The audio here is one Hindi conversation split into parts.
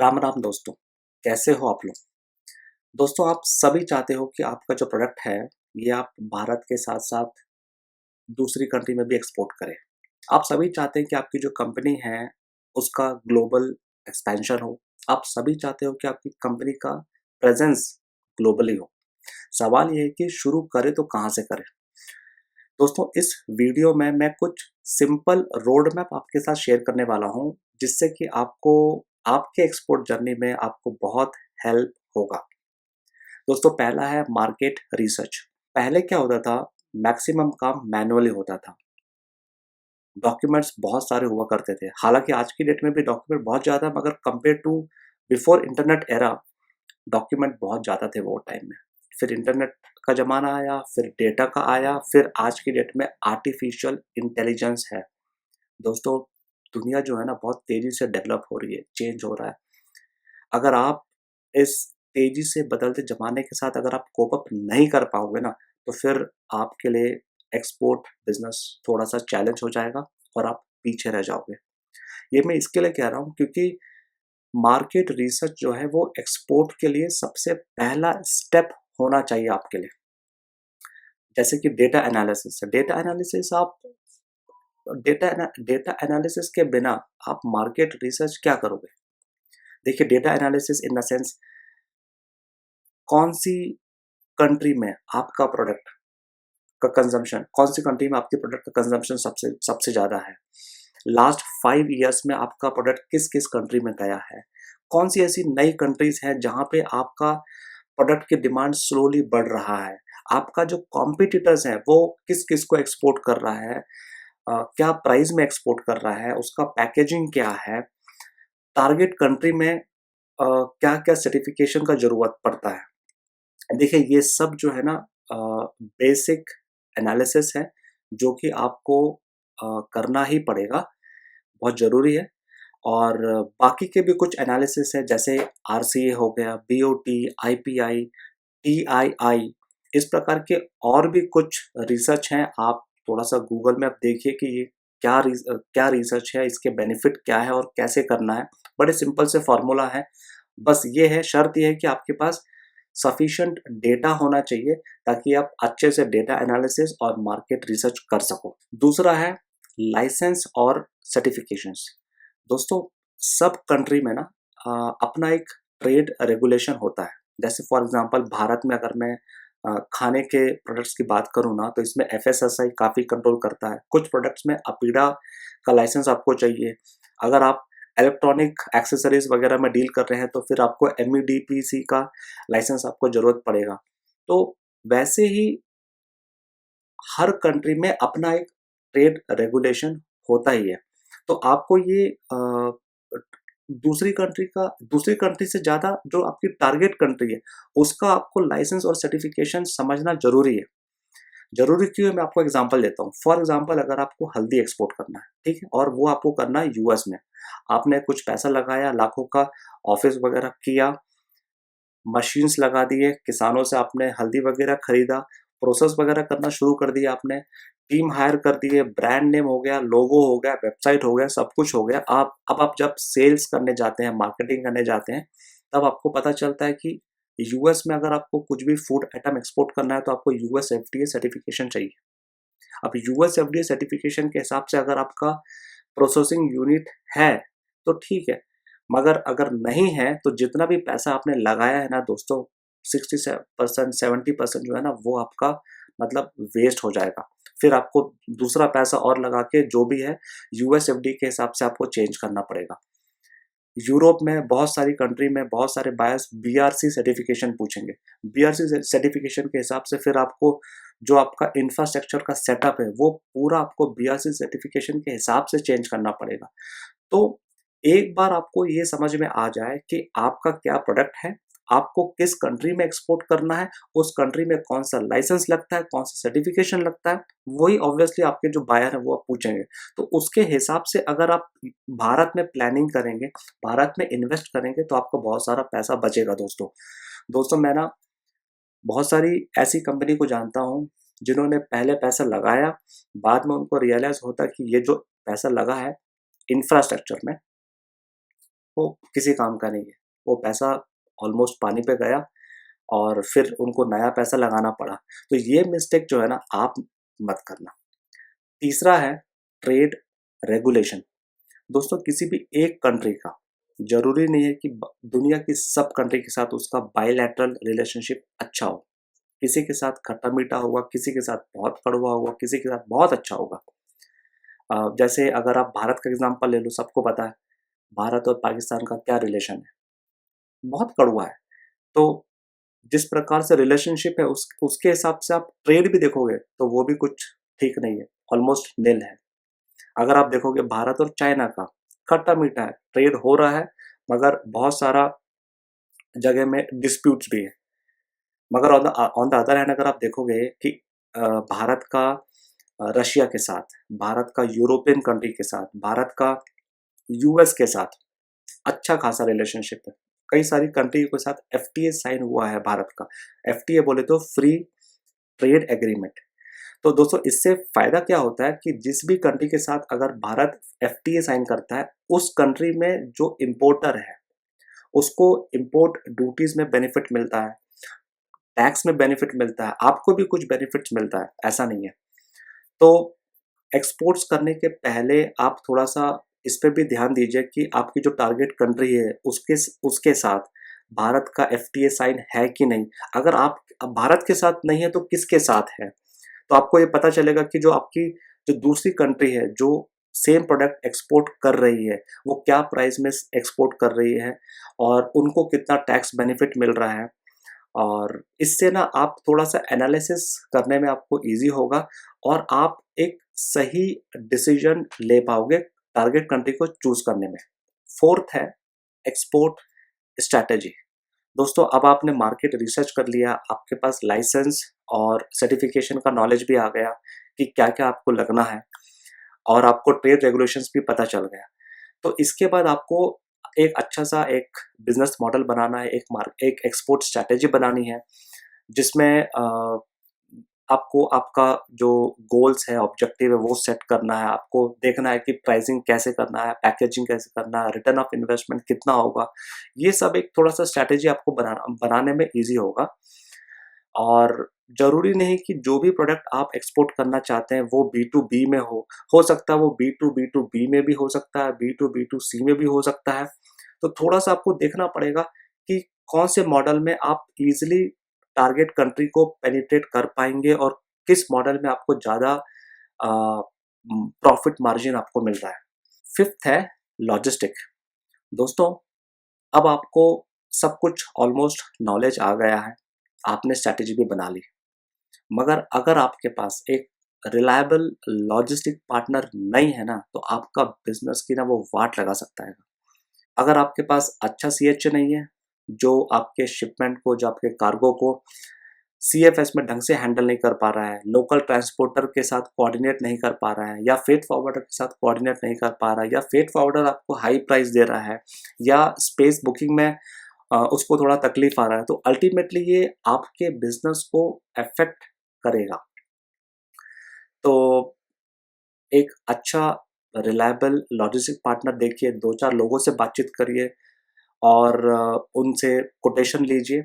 राम राम दोस्तों। कैसे हो आप लोग? दोस्तों, आप सभी चाहते हो कि आपका जो प्रोडक्ट है ये आप भारत के साथ साथ दूसरी कंट्री में भी एक्सपोर्ट करें। आप सभी चाहते हैं कि आपकी जो कंपनी है उसका ग्लोबल एक्सपेंशन हो। आप सभी चाहते हो कि आपकी कंपनी का प्रेजेंस ग्लोबली हो। सवाल ये है कि शुरू करें तो कहाँ से करें? दोस्तों, इस वीडियो में मैं कुछ सिंपल रोड मैप आपके साथ शेयर करने वाला हूँ, जिससे कि आपको आपके एक्सपोर्ट जर्नी में आपको बहुत हेल्प होगा। दोस्तों, पहला है मार्केट रिसर्च। पहले क्या होता था, मैक्सिमम काम मैनुअली होता था। डॉक्यूमेंट्स बहुत सारे हुआ करते थे। हालाँकि आज की डेट में भी डॉक्यूमेंट बहुत ज़्यादा, मगर compare to before internet era document बहुत ज़्यादा थे वो टाइम में। फिर इंटरनेट का ज़माना आया, फिर डेटा का आया, फिर आज की डेट में आर्टिफ़िशियल इंटेलिजेंस है। दोस्तों, दुनिया जो है ना बहुत तेज़ी से डेवलप हो रही है, चेंज हो रहा है। अगर आप इस तेज़ी से बदलते ज़माने के साथ अगर आप कोप अप नहीं कर पाओगे ना, तो फिर आपके लिए एक्सपोर्ट बिज़नेस थोड़ा-सा चैलेंज हो जाएगा और आप पीछे रह जाओगे। ये मैं इसके लिए कह रहा हूँ क्योंकि मार्केट रिसर्च जो है वो एक्सपोर्ट के लिए सबसे पहला स्टेप होना चाहिए आपके लिए। जैसे कि डेटा एनालिसिस है। डेटा एनालिसिस के बिना आप मार्केट रिसर्च क्या करोगे? देखिए, data analysis in the sense कौन-सी कंट्री में आपका प्रोडक्ट का कंजम्पशन, कौन सी कंट्री में आपके प्रोडक्ट का कंजम्पशन सबसे सबसे ज़्यादा है। लास्ट 5 ईयर्स में आपका प्रोडक्ट किस किस कंट्री में गया है। कौन सी ऐसी नई कंट्रीज हैं जहाँ पे आपका प्रोडक्ट की डिमांड स्लोली बढ़ रहा है। आपका जो कॉम्पिटिटर्स हैं वो किस किस को एक्सपोर्ट कर रहा है, क्या प्राइस में एक्सपोर्ट कर रहा है, उसका पैकेजिंग क्या है, टारगेट कंट्री में क्या क्या सर्टिफिकेशन का जरूरत पड़ता है। देखिए, ये सब जो है ना बेसिक एनालिसिस है, जो कि आपको करना ही पड़ेगा, बहुत ज़रूरी है। और बाकी के भी कुछ एनालिसिस है, जैसे आरसीए हो गया, बीओटी, आईपीआई, टीआईआई, इस प्रकार के और भी कुछ रिसर्च हैं। आप थोड़ा-सा गूगल में आप देखिए कि ये क्या रिसर्च है, इसके बेनिफिट क्या है और कैसे करना है। बड़े सिंपल से फॉर्मूला है। बस ये है, शर्त ये है कि आपके पास सफिशिएंट डेटा होना चाहिए, ताकि आप अच्छे से डेटा एनालिसिस और मार्केट रिसर्च कर सको। दूसरा है लाइसेंस और सर्टिफिकेशंस। दोस्तों, सब कंट्री में ना अपना एक ट्रेड रेगुलेशन होता है। जैसे फॉर एग्जांपल भारत में अगर मैं खाने के प्रोडक्ट्स की बात करूँ ना, तो इसमें एफएसएसआई काफ़ी कंट्रोल करता है। कुछ प्रोडक्ट्स में अपीडा का लाइसेंस आपको चाहिए। अगर आप इलेक्ट्रॉनिक एक्सेसरीज वगैरह में डील कर रहे हैं, तो फिर आपको एमईडीपीसी का लाइसेंस आपको ज़रूरत पड़ेगा। तो वैसे ही हर कंट्री में अपना एक ट्रेड रेगुलेशन होता ही है। तो आपको ये दूसरी कंट्री से ज़्यादा जो आपकी टारगेट कंट्री है, उसका आपको लाइसेंस और सर्टिफिकेशन समझना ज़रूरी है। ज़रूरी क्यों है, मैं आपको एग्ज़ाम्पल देता हूँ। फॉर एग्ज़ाम्पल, अगर आपको हल्दी एक्सपोर्ट करना है, ठीक है? और वो आपको करना है यूएस में। आपने कुछ पैसा लगाया, लाखों का ऑफ़िस वगैरह किया, मशीन्स लगा दिए, किसानों से आपने हल्दी वगैरह खरीदा, प्रोसेस वगैरह करना शुरू कर दिया आपने, टीम हायर कर दिए, ब्रांड नेम हो गया, लोगो हो गया, वेबसाइट हो गया, सब कुछ हो गया। आप जब सेल्स करने जाते हैं, मार्केटिंग करने जाते हैं, तब आपको पता चलता है कि यूएस में अगर आपको कुछ भी फूड आइटम एक्सपोर्ट करना है, तो आपको यूएस एफडीए सर्टिफिकेशन चाहिए। अब यूएस एफडीए सर्टिफिकेशन के हिसाब से अगर आपका प्रोसेसिंग यूनिट है, तो ठीक है। मगर अगर नहीं है, तो जितना भी पैसा आपने लगाया है ना दोस्तों, 60% 70% जो है ना, वो आपका मतलब वेस्ट हो जाएगा। फिर आपको दूसरा पैसा और लगा के जो भी है यूएस एफडी के हिसाब से आपको चेंज करना पड़ेगा। यूरोप में बहुत सारी कंट्री में बहुत सारे बायर्स बीआरसी सर्टिफिकेशन पूछेंगे। बीआरसी सर्टिफिकेशन के हिसाब से फिर आपको जो आपका इंफ्रास्ट्रक्चर का सेटअप है, वो पूरा आपको बीआरसी सर्टिफिकेशन के हिसाब से चेंज करना पड़ेगा। तो एक बार आपको ये समझ में आ जाए कि आपका क्या प्रोडक्ट है, आपको किस कंट्री में एक्सपोर्ट करना है, उस कंट्री में कौन-सा लाइसेंस लगता है, कौन-सा सर्टिफिकेशन लगता है, वही ऑब्वियसली आपके जो बायर हैं वो आप पूछेंगे। तो उसके हिसाब से अगर आप भारत में प्लानिंग करेंगे, भारत में इन्वेस्ट करेंगे, तो आपको बहुत सारा पैसा बचेगा दोस्तों। दोस्तों, मैं ना बहुत सारी ऐसी कंपनी को जानता हूँ, जिन्होंने पहले पैसा लगाया, बाद में उनको रियलाइज़ होता है कि ये जो पैसा लगा है इंफ्रास्ट्रक्चर में, वो किसी काम का नहीं है। वो पैसा ऑलमोस्ट पानी पे गया और फिर उनको नया पैसा लगाना पड़ा। तो ये मिस्टेक जो है ना, आप मत करना। तीसरा है ट्रेड रेगुलेशन। दोस्तों, किसी भी एक कंट्री का ज़रूरी नहीं है कि दुनिया की सब कंट्री के साथ उसका बायलैटरल रिलेशनशिप अच्छा हो। किसी के साथ खट्टा-मीठा होगा, किसी के साथ बहुत कड़वा होगा, किसी के साथ बहुत अच्छा होगा। जैसे अगर आप भारत का एग्ज़ाम्पल ले लो, सबको पता है भारत और पाकिस्तान का क्या रिलेशन है, बहुत कड़वा है। तो जिस प्रकार से रिलेशनशिप है उसके हिसाब से आप ट्रेड भी देखोगे तो वो भी कुछ ठीक नहीं है, ऑलमोस्ट निल है। अगर आप देखोगे भारत और चाइना का खट्टा-मीठा है, ट्रेड हो रहा है, मगर बहुत सारा जगह में डिस्प्यूट्स भी है। मगर ऑन द अदर हैंड अगर आप देखोगे कि भारत का रशिया के साथ, भारत का यूरोपियन कंट्री के साथ, भारत का यूएस के साथ अच्छा खासा रिलेशनशिप है। कई सारी कंट्री के साथ एफटीए साइन हुआ है भारत का। एफटीए बोले तो फ्री ट्रेड एग्रीमेंट। तो दोस्तों, इससे फ़ायदा क्या होता है कि जिस भी कंट्री के साथ अगर भारत एफटीए साइन करता है, उस कंट्री में जो इम्पोर्टर है, उसको इम्पोर्ट ड्यूटीज़ में बेनिफिट मिलता है, टैक्स में बेनिफिट मिलता है, आपको भी कुछ बेनिफिट्स मिलता है, ऐसा नहीं है। तो एक्सपोर्ट्स करने के पहले आप थोड़ा-सा इस पे भी ध्यान दीजिए कि आपकी जो टारगेट कंट्री है, उसके साथ भारत का एफटीए साइन है कि नहीं? अगर आप भारत के साथ नहीं है, तो किसके साथ है? तो आपको ये पता चलेगा कि जो आपकी जो दूसरी कंट्री है, जो सेम प्रोडक्ट एक्सपोर्ट कर रही है, वो क्या प्राइस में एक्सपोर्ट कर रही है और उनको कितना टैक्स बेनिफिट मिल रहा है। और इससे ना आप थोड़ा-सा एनालिसिस करने में आपको ईज़ी होगा और आप एक सही डिसीजन ले पाओगे टारगेट कंट्री को चूज़ करने में। फोर्थ है एक्सपोर्ट स्ट्रैटेजी। दोस्तों, अब आपने मार्केट रिसर्च कर लिया, आपके पास लाइसेंस और सर्टिफिकेशन का नॉलेज भी आ गया कि क्या-क्या आपको लगना है और आपको ट्रेड रेगुलेशंस भी पता चल गया। तो इसके बाद आपको एक अच्छा-सा एक बिज़नेस मॉडल बनाना है, एक एक्सपोर्ट स्ट्रैटेजी बनानी है, जिसमें आपको आपका जो गोल्स है, ऑब्जेक्टिव है, वो सेट करना है। आपको देखना है कि प्राइसिंग कैसे करना है, पैकेजिंग कैसे करना है, रिटर्न ऑफ इन्वेस्टमेंट कितना होगा। ये सब एक थोड़ा-सा स्ट्रैटेजी आपको बनाने में ईज़ी होगा। और ज़रूरी नहीं कि जो भी प्रोडक्ट आप एक्सपोर्ट करना चाहते हैं, वो बी टू बी में हो। हो सकता है वो बी टू बी में भी हो सकता है, बी टू सी में भी हो सकता है। तो थोड़ा-सा आपको देखना पड़ेगा कि कौन से मॉडल में आप ईज़िली टारगेट कंट्री को पेनिट्रेट कर पाएँगे और किस मॉडल में आपको ज़्यादा प्रॉफ़िट मार्जिन आपको मिल रहा है। फिफ्थ है लॉजिस्टिक। दोस्तों, अब आपको सब कुछ ऑलमोस्ट नॉलेज आ गया है, आपने स्ट्रैटेजी भी बना ली। मगर अगर आपके पास एक रिलायबल लॉजिस्टिक पार्टनर नहीं है ना, तो आपका बिज़नेस की ना वो वाट लगा सकता है। अगर आपके पास अच्छा सीएचए नहीं है, जो आपके शिपमेंट को, जो आपके कार्गो को सीएफएस में ढंग से हैंडल नहीं कर पा रहा है, लोकल ट्रांसपोर्टर के साथ कोऑर्डिनेट नहीं कर पा रहा है, या फ्रेट फॉरवर्डर के साथ कोऑर्डिनेट नहीं कर पा रहा है, या फ्रेट फॉरवर्डर आपको हाई प्राइस दे रहा है, या स्पेस बुकिंग में उसको थोड़ा तकलीफ आ रहा है, तो अल्टीमेटली ये आपके बिजनेस को अफेक्ट करेगा। तो एक अच्छा रिलायबल लॉजिस्टिक पार्टनर देखिए, 2-4 लोगों से बातचीत करिए और उनसे कोटेशन लीजिए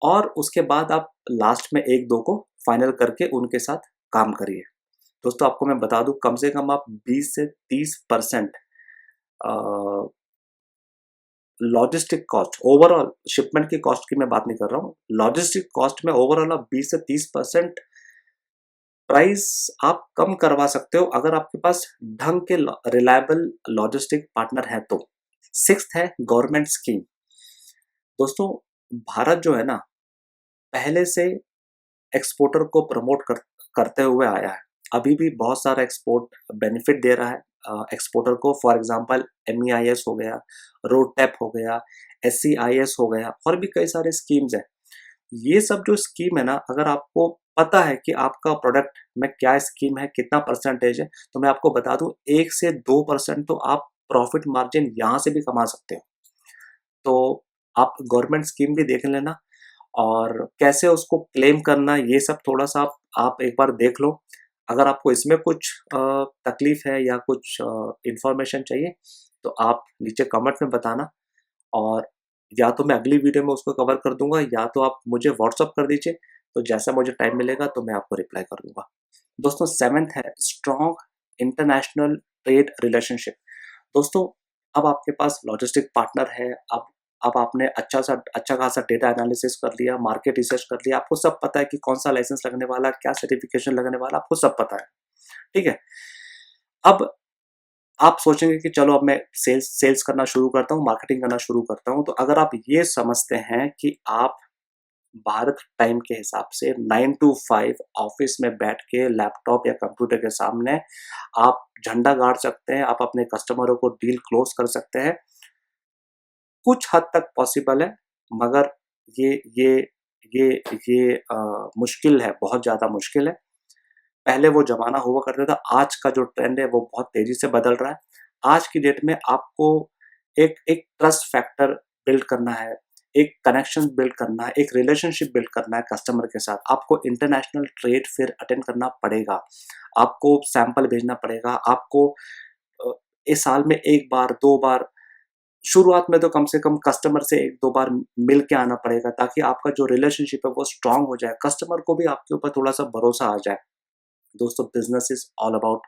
और उसके बाद आप लास्ट में 1-2 को फाइनल करके उनके साथ काम करिए। दोस्तों, आपको मैं बता दूँ, कम से कम आप 20 से 30% अ, लॉजिस्टिक कॉस्ट, ओवरऑल शिपमेंट की कॉस्ट की मैं बात नहीं कर रहा हूँ। लॉजिस्टिक कॉस्ट में ओवरऑल आप 20 से 30% प्राइस आप कम करवा सकते हो अगर आपके पास ढंग के रिलायबल लॉजिस्टिक पार्टनर है तो। सिक्स्थ है गवर्नमेंट स्कीम। दोस्तों, भारत जो है ना, पहले से एक्सपोर्टर को प्रमोट करते हुए आया है। अभी भी बहुत सारा एक्सपोर्ट बेनिफिट दे रहा है एक्सपोर्टर को। फॉर एग्जांपल एमईआईएस हो गया, रोड टैप हो गया, एससीआईएस हो गया, और भी कई सारे स्कीम्स हैं। ये सब जो स्कीम है ना, अगर आपको पता है कि आपका प्रोडक्ट में क्या स्कीम है, कितना परसेंटेज है, तो मैं आपको बता दूं 1 से 2% तो आप प्रॉफिट मार्जिन यहाँ से भी कमा सकते हो। तो आप गवर्नमेंट स्कीम भी देख लेना और कैसे उसको क्लेम करना, ये सब थोड़ा-सा आप एक बार देख लो। अगर आपको इसमें कुछ तकलीफ है या कुछ इन्फॉर्मेशन चाहिए, तो आप नीचे कमेंट में बताना। और या तो मैं अगली वीडियो में उसको कवर कर दूंगा, या तो आप मुझे व्हाट्सअप कर दीजिए, तो जैसा मुझे टाइम मिलेगा तो मैं आपको रिप्लाई कर दूंगा। दोस्तों, सेवेंथ है स्ट्रॉन्ग इंटरनेशनल ट्रेड रिलेशनशिप। दोस्तों, अब आपके पास लॉजिस्टिक पार्टनर है, अब आपने अच्छा खासा डेटा एनालिसिस कर लिया, मार्केट रिसर्च कर लिया, आपको सब पता है कि कौन सा लाइसेंस लगने वाला, क्या सर्टिफिकेशन लगने वाला, आपको सब पता है। ठीक है। अब आप सोचेंगे कि चलो अब मैं सेल्स सेल्स करना शुरू करता हूँ, मार्केटिंग करना शुरू करता हूँ। तो अगर आप ये समझते हैं कि आप भारत टाइम के हिसाब से 9 टू 5 ऑफिस में बैठ के लैपटॉप या कंप्यूटर के सामने आप झंडा गाड़ सकते हैं, आप अपने कस्टमरों को डील क्लोज कर सकते हैं, कुछ हद तक पॉसिबल है, मगर ये ये ये ये मुश्किल है, बहुत ज़्यादा मुश्किल है। पहले वो ज़माना हुआ करता था, आज का जो ट्रेंड है वो बहुत तेज़ी से बदल रहा है। आज की डेट में आपको एक एक ट्रस्ट फैक्टर बिल्ड करना है, एक कनेक्शन बिल्ड करना है, एक रिलेशनशिप बिल्ड करना है कस्टमर के साथ। आपको इंटरनेशनल ट्रेड फेयर अटेंड करना पड़ेगा, आपको सैंपल भेजना पड़ेगा, आपको अ, इस साल में 1 बार, 2 बार, शुरुआत में तो कम से कम कस्टमर से 1-2 बार मिल के आना पड़ेगा, ताकि आपका जो रिलेशनशिप है वो स्ट्रॉन्ग हो जाए, कस्टमर को भी आपके ऊपर थोड़ा-सा भरोसा आ जाए। दोस्तों, business is all about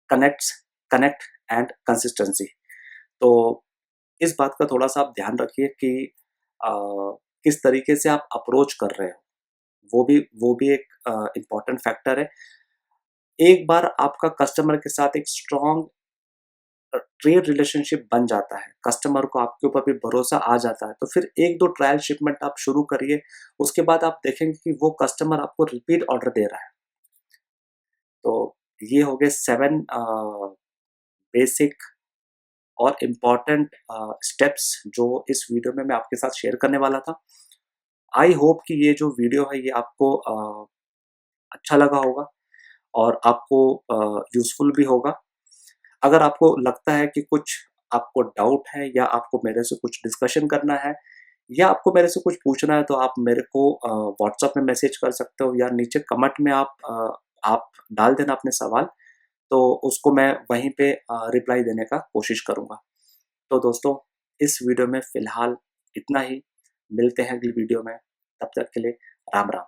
connects connect and consistency. तो इस बात का थोड़ा-सा आप ध्यान रखिए कि अ, किस तरीके से आप अप्रोच कर रहे हो, वो भी एक इम्पोर्टेंट फैक्टर है। एक बार आपका कस्टमर के साथ एक स्ट्रॉन्ग ट्रेड रिलेशनशिप बन जाता है, कस्टमर को आपके ऊपर भी भरोसा आ जाता है, तो फिर 1-2 ट्रायल शिपमेंट आप शुरू करिए, उसके बाद आप देखेंगे कि वो कस्टमर आपको रिपीट ऑर्डर दे रहा है। तो ये हो गए 7 बेसिक और इम्पोर्टेंट स्टेप्स जो इस वीडियो में मैं आपके साथ शेयर करने वाला था। आई होप कि ये जो वीडियो है ये आपको अच्छा लगा होगा और आपको यूज़फुल भी होगा। अगर आपको लगता है कि कुछ आपको डाउट है, या आपको मेरे से कुछ डिस्कशन करना है, या आपको मेरे से कुछ पूछना है, तो आप मेरे को व्हाट्सएप में मैसेज कर सकते हो, या नीचे कमेंट में आप डाल देना अपने सवाल, तो उसको मैं वहीं पे रिप्लाई देने का कोशिश करूँगा। तो दोस्तों, इस वीडियो में फ़िलहाल इतना ही, मिलते हैं अगली वीडियो में, तब तक के लिए राम राम।